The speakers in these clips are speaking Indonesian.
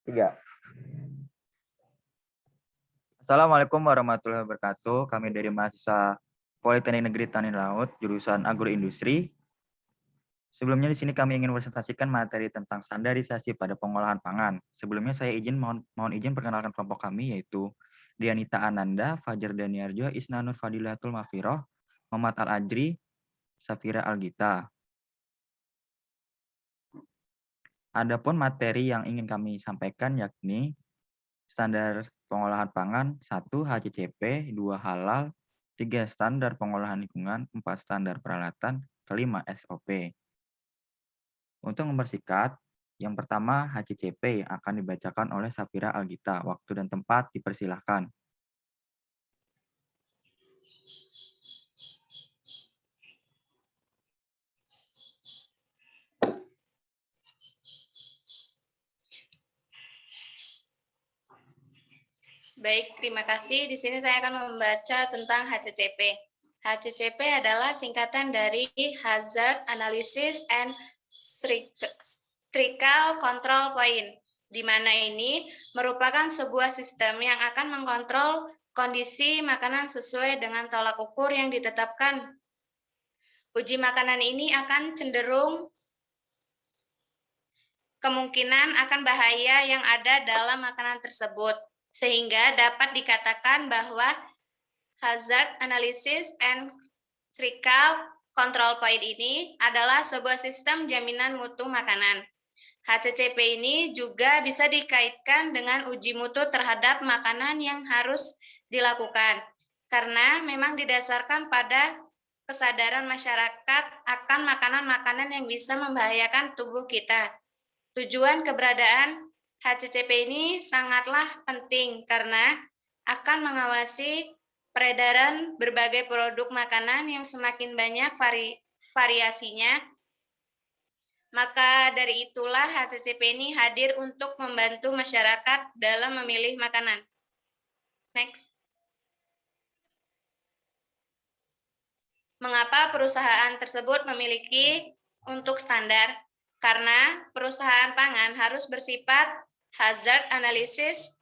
3. Assalamualaikum warahmatullahi wabarakatuh. Kami dari mahasiswa Politeknik Negeri Tani Laut, jurusan Agroindustri. Sebelumnya di sini kami ingin presentasikan materi tentang standarisasi pada pengolahan pangan. Sebelumnya saya mohon izin perkenalkan kelompok kami, yaitu Dianita Ananda, Fajar Daniarjo, Isnanur Fadilatul Mafiroh, Muhammad Al-Ajri, Safira Algita. Adapun materi yang ingin kami sampaikan yakni standar pengolahan pangan, 1 HACCP, 2 halal, 3 standar pengolahan lingkungan, 4 standar peralatan, 5 SOP. Untuk mempersingkat, yang pertama HACCP yang akan dibacakan oleh Safira Algita. Waktu dan tempat dipersilahkan. Baik, terima kasih. Di sini saya akan membaca tentang HACCP. HACCP adalah singkatan dari Hazard Analysis and Trickle Control Point, di mana ini merupakan sebuah sistem yang akan mengkontrol kondisi makanan sesuai dengan tolak ukur yang ditetapkan. Uji makanan ini akan cenderung kemungkinan akan bahaya yang ada dalam makanan tersebut, sehingga dapat dikatakan bahwa Hazard Analysis and Trickle Control Point ini adalah sebuah sistem jaminan mutu makanan. HACCP ini juga bisa dikaitkan dengan uji mutu terhadap makanan yang harus dilakukan, karena memang didasarkan pada kesadaran masyarakat akan makanan-makanan yang bisa membahayakan tubuh kita. Tujuan keberadaan HACCP ini sangatlah penting karena akan mengawasi peredaran berbagai produk makanan yang semakin banyak variasinya. Maka dari itulah HACCP ini hadir untuk membantu masyarakat dalam memilih makanan. Next. Mengapa perusahaan tersebut memiliki untuk standar? Karena perusahaan pangan harus bersifat Hazard Analysis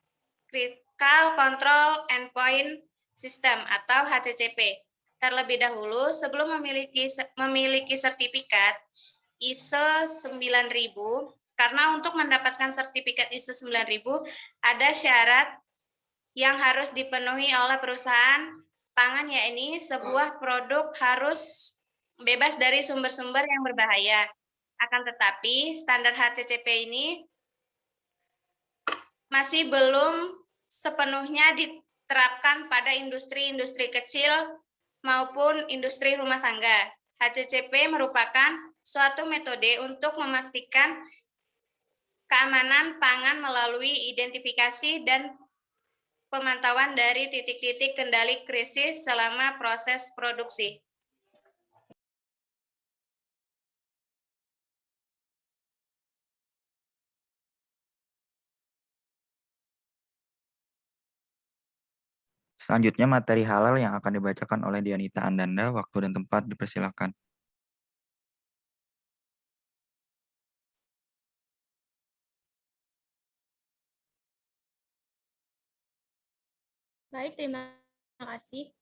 Critical Control Endpoint System atau HACCP. Terlebih dahulu, sebelum memiliki sertifikat ISO 9000, karena untuk mendapatkan sertifikat ISO 9000 ada syarat yang harus dipenuhi oleh perusahaan pangan, yakni sebuah produk harus bebas dari sumber-sumber yang berbahaya. Akan tetapi, standar HACCP ini masih belum sepenuhnya diterapkan pada industri-industri kecil maupun industri rumah tangga. HACCP merupakan suatu metode untuk memastikan keamanan pangan melalui identifikasi dan pemantauan dari titik-titik kendali krisis selama proses produksi. Selanjutnya materi halal yang akan dibacakan oleh Dianita Ananda. Waktu dan tempat dipersilahkan. Baik, terima kasih.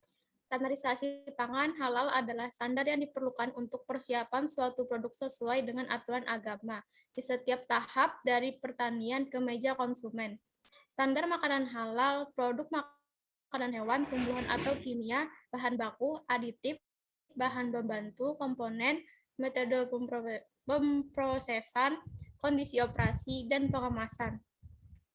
Standarisasi pangan halal adalah standar yang diperlukan untuk persiapan suatu produk sesuai dengan aturan agama di setiap tahap dari pertanian ke meja konsumen. Standar makanan halal, produk makanan hewan, tumbuhan atau kimia, bahan baku, aditif, bahan pembantu, komponen, metode pemprosesan, kondisi operasi, dan pengemasan.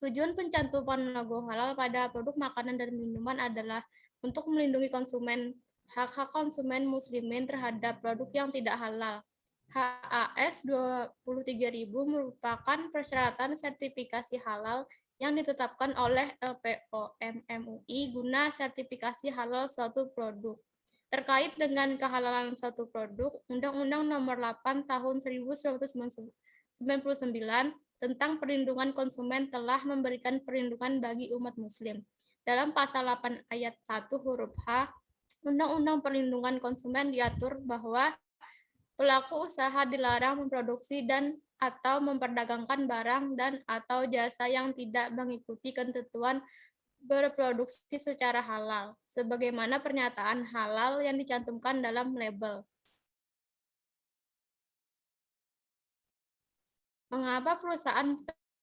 Tujuan pencantuman logo halal pada produk makanan dan minuman adalah untuk melindungi konsumen, hak-hak konsumen muslimin terhadap produk yang tidak halal. HAS 23.000 merupakan persyaratan sertifikasi halal yang ditetapkan oleh LPOM MUI guna sertifikasi halal suatu produk. Terkait dengan kehalalan suatu produk, Undang-Undang Nomor 8 Tahun 1999 tentang perlindungan konsumen telah memberikan perlindungan bagi umat muslim. Dalam pasal 8 ayat 1 huruf H, Undang-Undang Perlindungan Konsumen diatur bahwa pelaku usaha dilarang memproduksi dan atau memperdagangkan barang dan atau jasa yang tidak mengikuti ketentuan berproduksi secara halal, sebagaimana pernyataan halal yang dicantumkan dalam label. Mengapa perusahaan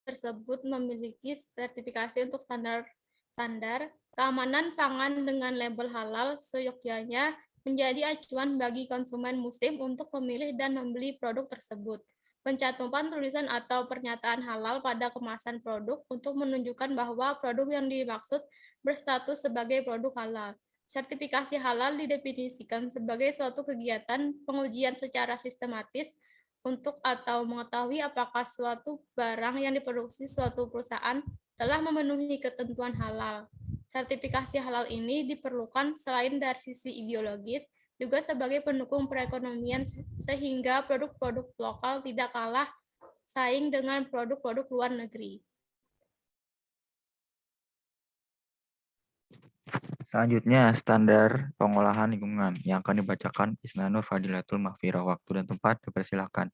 tersebut memiliki sertifikasi untuk standar keamanan pangan dengan label halal seyogyanya menjadi acuan bagi konsumen muslim untuk memilih dan membeli produk tersebut. Pencantuman tulisan atau pernyataan halal pada kemasan produk untuk menunjukkan bahwa produk yang dimaksud berstatus sebagai produk halal. Sertifikasi halal didefinisikan sebagai suatu kegiatan pengujian secara sistematis untuk atau mengetahui apakah suatu barang yang diproduksi suatu perusahaan telah memenuhi ketentuan halal. Sertifikasi halal ini diperlukan selain dari sisi ideologis, juga sebagai pendukung perekonomian sehingga produk-produk lokal tidak kalah saing dengan produk-produk luar negeri. Selanjutnya, standar pengolahan lingkungan yang akan dibacakan Isnanur Fadilatul Mahfirah. Waktu dan tempat dipersilakan.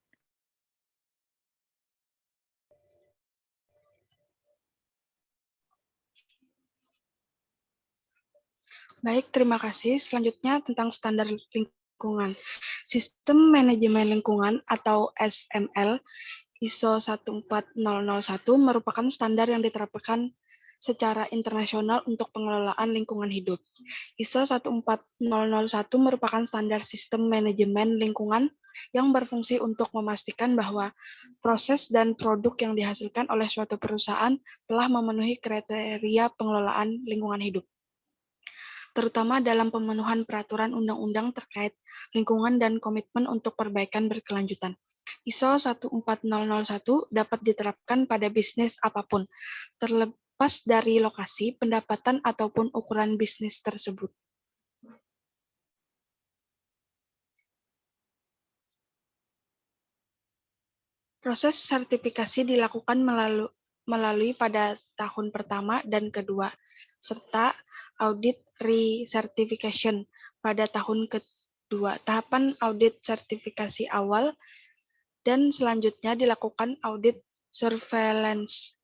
Baik, terima kasih. Selanjutnya tentang standar lingkungan. Sistem Manajemen Lingkungan atau SML ISO 14001 merupakan standar yang diterapkan secara internasional untuk pengelolaan lingkungan hidup. ISO 14001 merupakan standar sistem manajemen lingkungan yang berfungsi untuk memastikan bahwa proses dan produk yang dihasilkan oleh suatu perusahaan telah memenuhi kriteria pengelolaan lingkungan hidup, terutama dalam pemenuhan peraturan undang-undang terkait lingkungan dan komitmen untuk perbaikan berkelanjutan. ISO 14001 dapat diterapkan pada bisnis apapun, terlepas dari lokasi, pendapatan, ataupun ukuran bisnis tersebut. Proses sertifikasi dilakukan melalui pada tahun pertama dan kedua, serta audit recertification pada tahun kedua. Tahapan audit sertifikasi awal dan selanjutnya dilakukan audit surveillance.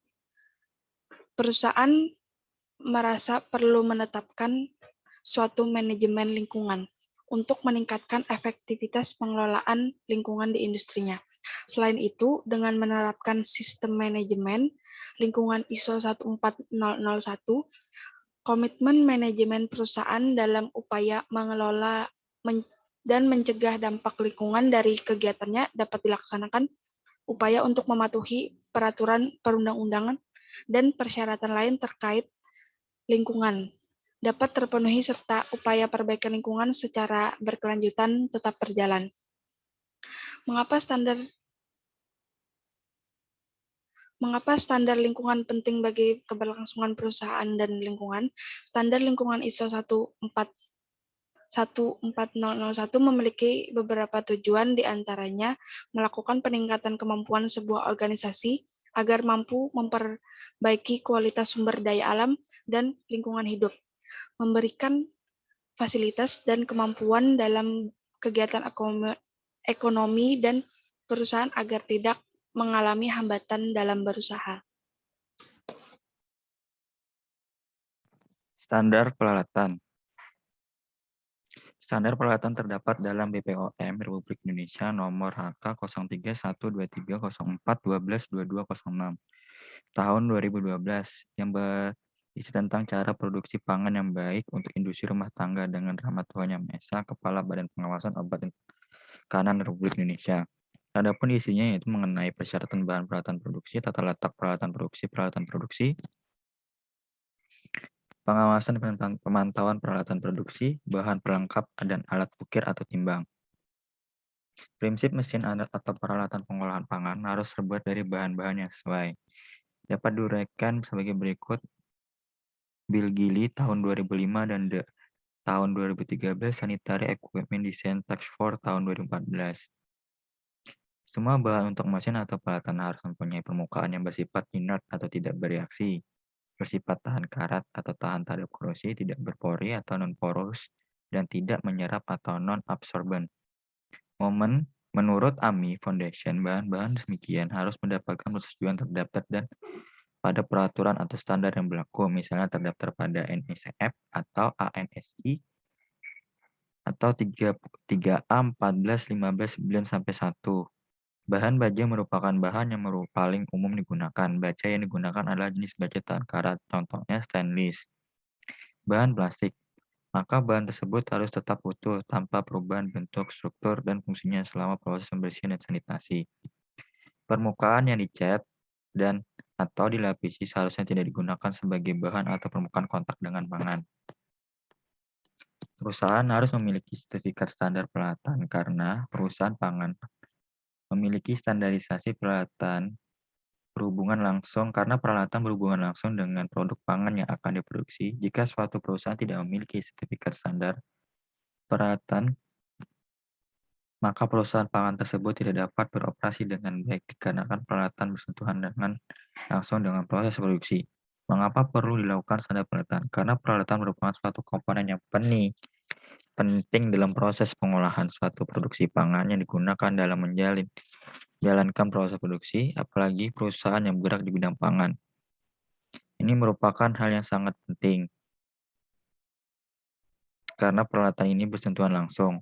Perusahaan merasa perlu menetapkan suatu manajemen lingkungan untuk meningkatkan efektivitas pengelolaan lingkungan di industrinya. Selain itu, dengan menerapkan sistem manajemen lingkungan ISO 14001, komitmen manajemen perusahaan dalam upaya mengelola dan mencegah dampak lingkungan dari kegiatannya dapat dilaksanakan. Upaya untuk mematuhi peraturan perundang-undangan dan persyaratan lain terkait lingkungan dapat terpenuhi serta upaya perbaikan lingkungan secara berkelanjutan tetap berjalan. Mengapa standar lingkungan penting bagi keberlangsungan perusahaan dan lingkungan? Standar lingkungan ISO 14001 memiliki beberapa tujuan, diantaranya melakukan peningkatan kemampuan sebuah organisasi agar mampu memperbaiki kualitas sumber daya alam dan lingkungan hidup, memberikan fasilitas dan kemampuan dalam kegiatan ekonomi dan perusahaan agar tidak mengalami hambatan dalam berusaha. Standar peralatan. Standar peralatan terdapat dalam BPOM Republik Indonesia nomor HK 03123004122206 tahun 2012 yang berisi tentang cara produksi pangan yang baik untuk industri rumah tangga dengan Rahmat Tuhan Yang Maha Esa, Kepala Badan Pengawasan Obat dan Makanan Republik Indonesia. Adapun isinya yaitu mengenai persyaratan bahan peralatan produksi, tata letak peralatan produksi, pengawasan dan pemantauan peralatan produksi, bahan pelengkap dan alat ukir atau timbang. Prinsip mesin alat atau peralatan pengolahan pangan harus terbuat dari bahan-bahan yang sesuai. Dapat diuraikan sebagai berikut. Bill Gilly tahun 2005 dan tahun 2013 Sanitary Equipment Design Task Force tahun 2014. Semua bahan untuk mesin atau peralatan harus mempunyai permukaan yang bersifat inert atau tidak bereaksi, bersifat tahan karat atau tahan terhadap korosi, tidak berpori atau non-porous, dan tidak menyerap atau non-absorbent. Momen Menurut AMI Foundation, bahan-bahan demikian harus mendapatkan persetujuan terdaftar dan pada peraturan atau standar yang berlaku, misalnya terdaftar pada NICF atau ANSI atau 3A 14 15 9 sampai 1. Bahan baja merupakan bahan yang paling umum digunakan. Baja yang digunakan adalah jenis baja tahan karat, contohnya stainless. Bahan plastik, maka bahan tersebut harus tetap utuh tanpa perubahan bentuk, struktur, dan fungsinya selama proses pembersihan dan sanitasi. Permukaan yang dicat dan atau dilapisi seharusnya tidak digunakan sebagai bahan atau permukaan kontak dengan pangan. Perusahaan harus memiliki sertifikat standar peralatan karena perusahaan pangan memiliki standarisasi peralatan berhubungan langsung dengan produk pangan yang akan diproduksi. Jika suatu perusahaan tidak memiliki sertifikat standar peralatan, maka perusahaan pangan tersebut tidak dapat beroperasi dengan baik dikarenakan peralatan bersentuhan langsung dengan proses produksi. Mengapa perlu dilakukan standar peralatan? Karena peralatan merupakan suatu komponen yang penting dalam proses pengolahan suatu produksi pangan yang digunakan dalam menjalankan proses produksi, apalagi perusahaan yang bergerak di bidang pangan. Ini merupakan hal yang sangat penting karena peralatan ini bersentuhan langsung.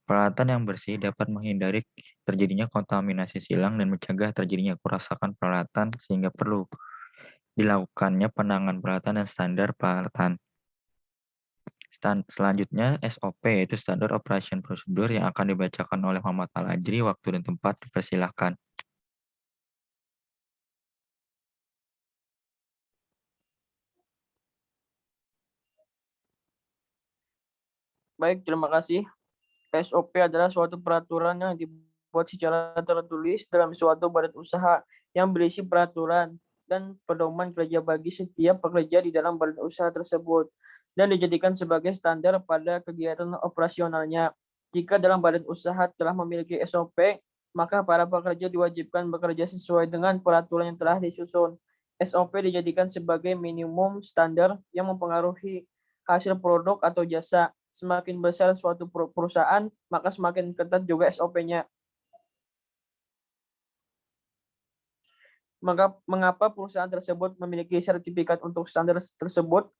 Peralatan yang bersih dapat menghindari terjadinya kontaminasi silang dan mencegah terjadinya kerusakan peralatan sehingga perlu dilakukannya penanganan peralatan dan standar peralatan. Selanjutnya SOP yaitu Standard Operation Procedure yang akan dibacakan oleh Muhammad Al-Ajri. Waktu dan tempat dipersilahkan. Baik, terima kasih. SOP adalah suatu peraturan yang dibuat secara tertulis dalam suatu badan usaha yang berisi peraturan dan pedoman kerja bagi setiap pekerja di dalam badan usaha tersebut dan dijadikan sebagai standar pada kegiatan operasionalnya. Jika dalam badan usaha telah memiliki SOP, maka para pekerja diwajibkan bekerja sesuai dengan peraturan yang telah disusun. SOP dijadikan sebagai minimum standar yang mempengaruhi hasil produk atau jasa. Semakin besar suatu perusahaan, maka semakin ketat juga SOP-nya. Mengapa perusahaan tersebut memiliki sertifikat untuk standar tersebut?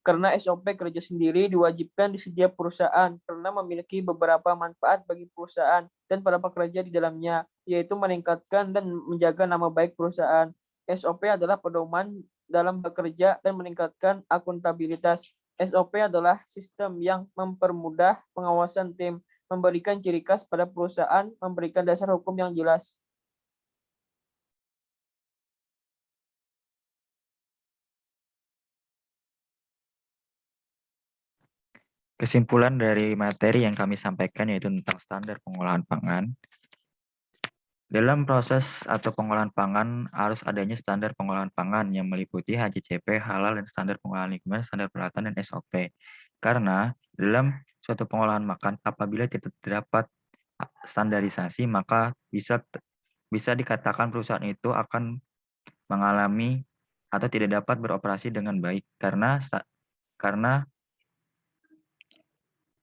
Karena SOP kerja sendiri diwajibkan di setiap perusahaan karena memiliki beberapa manfaat bagi perusahaan dan para pekerja di dalamnya, yaitu meningkatkan dan menjaga nama baik perusahaan. SOP adalah pedoman dalam bekerja dan meningkatkan akuntabilitas. SOP adalah sistem yang mempermudah pengawasan tim, memberikan ciri khas pada perusahaan, memberikan dasar hukum yang jelas. Kesimpulan dari materi yang kami sampaikan yaitu tentang standar pengolahan pangan. Dalam proses atau pengolahan pangan harus adanya standar pengolahan pangan yang meliputi HACCP, halal, dan standar pengolahan lingkungan, standar peralatan, dan SOP. Karena dalam suatu pengolahan makan apabila tidak terdapat standarisasi maka bisa dikatakan perusahaan itu akan mengalami atau tidak dapat beroperasi dengan baik karena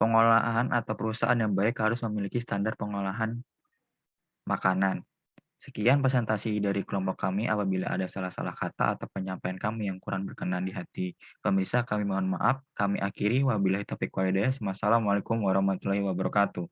pengolahan atau perusahaan yang baik harus memiliki standar pengolahan makanan. Sekian presentasi dari kelompok kami. Apabila ada salah-salah kata atau penyampaian kami yang kurang berkenan di hati pemirsa, kami mohon maaf. Kami akhiri. Wabillahi taufiq wal hidayah. Wassalamualaikum warahmatullahi wabarakatuh.